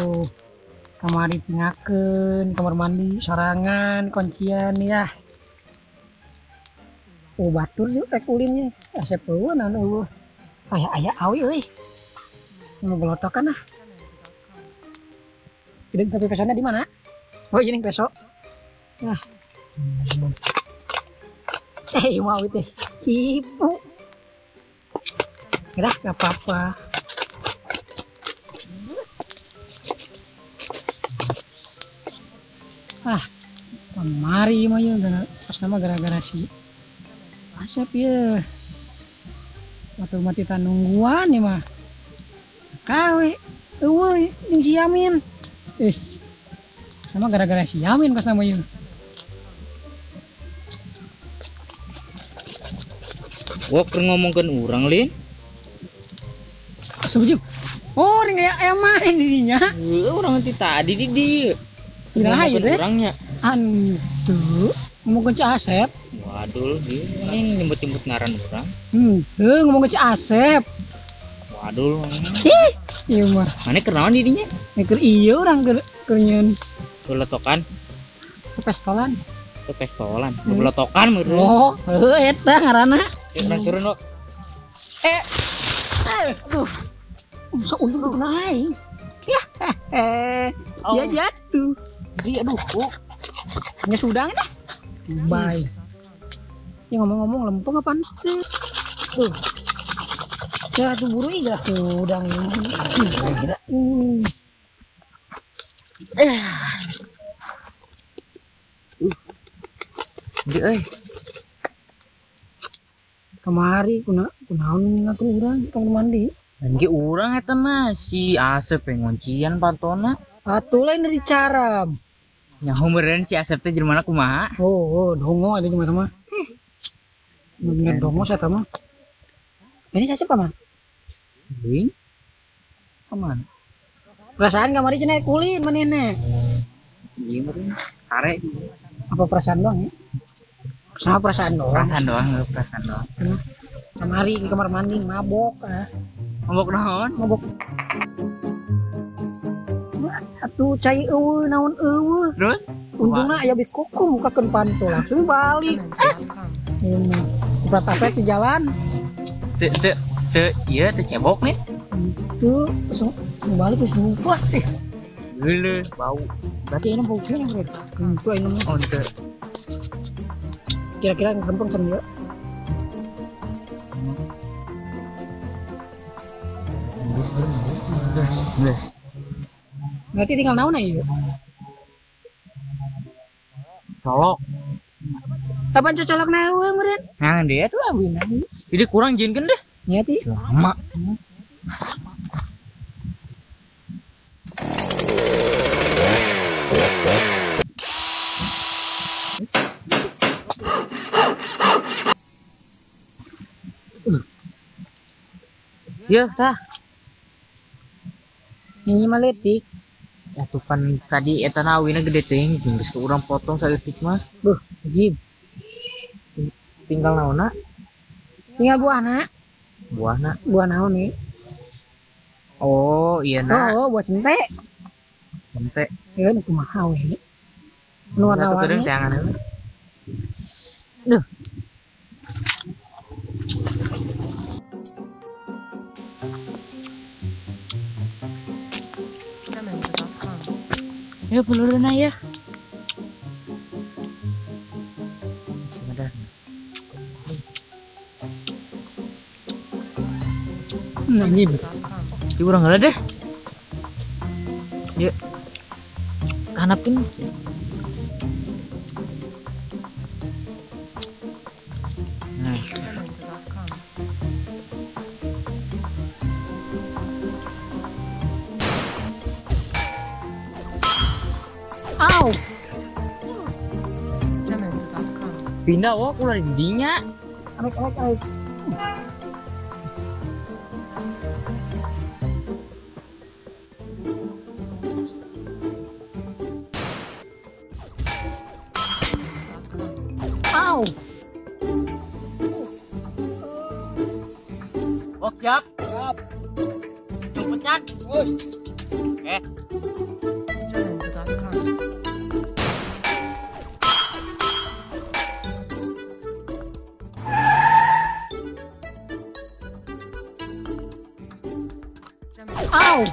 tuh. Kamar ditinggalkan, kamar mandi, sorangan, kuncian ya. Batur juga kulinnya. Asep eueuh naon eueuh. Aya awi euy. Mau belotokan ah. Ide tapi pesona di mana? Oh, ini peso. Nah. Mau itu. Ibu. Udah, enggak apa-apa. Kemari mah ya pas nama gara-gara si Asep ya. Waktu mati tanungguan ya mah. Kawe. Eueuy, si Yamin. Sama gara-gara si Yamin pas nama ya. Wah, ngomongkan orang Lin. Setuju. Oh, ini kayak main dirinya. Orang nanti tadi di Nah, ya deh. Orangnya. Antu, ngomong ke si Asep. Waduh, ini nyebut-nyebut ngaran orang. Ngomong ke si Asep. Waduh. Iya mah. Mana kenalan dirinya? Mikir iya orang kerenyan. Beletokan. Pestolan. Pestolan. Beletokan menurut. Oh, eta ngaranna. Yuk, turun lo. Aduh. Bisa untung naik. Ya jatuh. Iya, aduh. Hanya sudang dah. Bye. Ya ngomong-ngomong lempeng apaan sih? Tuh. Ya tuh buru aja sudang. Kira-kira. Kemari kunaon ngaku urang kamar mandi. Angge urang eta mah si Asep penguncian patona. Atuh lain dari caram. Nyaho meureun si Asep teh jelema kumaha? Oh, dongo ada jelema mah. Bener dongo saya mah. Ini Asep paman. Ing. Paman. Perasaan kamari cenah kulin manehna. Ieu meureun sare. Apa perasaan doang ya? Sama perasaan doang. Perasaan doang. Kamari di kamar mandi mabok Mabok naon? Mabok. Atuh cai eueuh naon eueuh. Terus? Untungna aya bit koko mukakeun pantu langsung balik. Ini apa di jalan. Iya teu cebok nih. Tuh langsung balik terus lupa teh. Geuleuh bau. Berarti ini bau kira bro. Itu ini mah. Oh, teu. Kira-kira ngempeng cenah. Yes. Berarti tinggal naon aja. Colok. Apaan cocolok naon meureun? Nah, dia tuh abina. Jadi kurang jinkeun deh. Nya ti. Lama. Ya, tah. Ini mah letik. Ya tuh pan tadi eta nawina gede teh, geus ke urang potong saeutik mah. Beuh, jib. Tinggal naonna? Tinggal buahna. Buah naon nih? Oh, iya na. Oh, buah cente. Cente. Ya nu kumaha we. Nu warna-warni. Tangan. Duh. Ya peluruna ya. Nah, ini Ibu orang nggak deh. Ya, kanapin. Nah. Au. Pindah wah ulah di dinya. Awek. Au. Oh, siap. Cepetnya. Ow!